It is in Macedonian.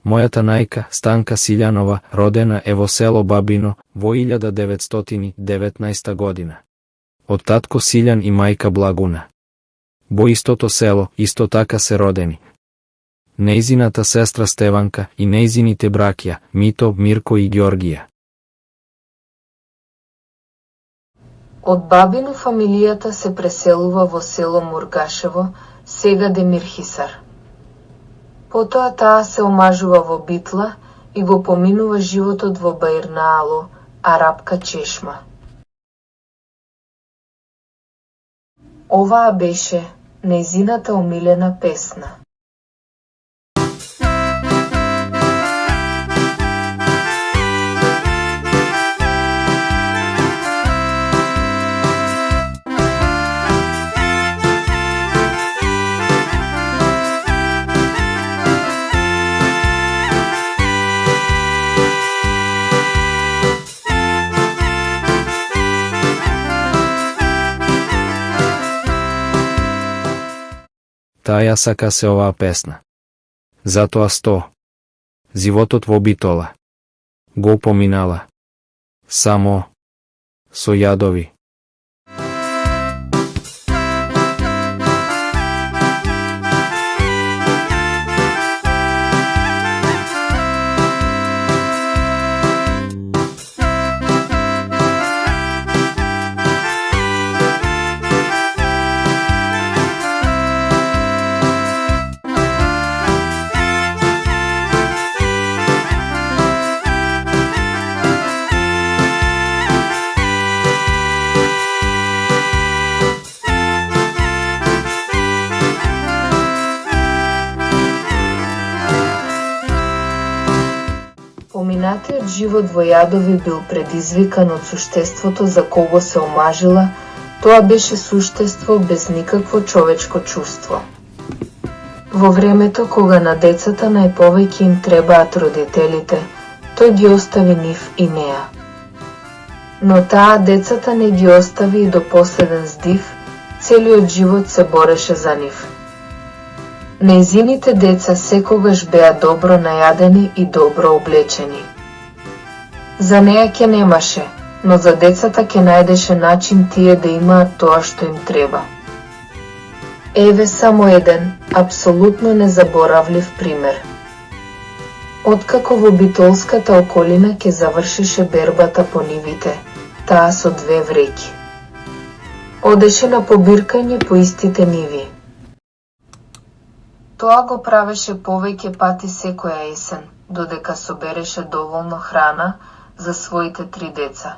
Мојата најка, Станка Силјанова, родена е во село Бабино во 1919 година. Од татко Силјан и мајка Благуна. Во истото село, исто така се родени. Нејзината сестра Стеванка и нејзините браќа, Мито, Мирко и Ѓоргија. Од Бабино фамилијата се преселува во село Мургашево, сега Демирхисар. Потоа таа се омажува во Битла и го поминува животот во Баирнаало, Арапка чешма. Оваа беше нејзината омилена песна. Таа ја сака се оваа песна. Затоа животот во Битола го поминала само со јадови. Поминатиот живот во јадови бил предизвикан од суштеството за кого се омажила, тоа беше суштество без никакво човечко чувство. Во времето кога на децата најповеќе им требаат родителите, тој ги остави нив и неа. Но таа децата не ги остави и до последен здив, целиот живот се бореше за нив. Нејзините деца секогаш беа добро најадени и добро облечени. За неа ќе немаше, но за децата ќе најдеше начин тие да имаат тоа што им треба. Еве само еден, апсолутно незаборавлив пример. Откако во битолската околина ќе завршише бербата по нивите, таа со 2 вреќи. Одеше на побиркање по истите ниви. Тоа го правеше повеќе пати секоја есен, додека собереше доволно храна за своите 3 деца.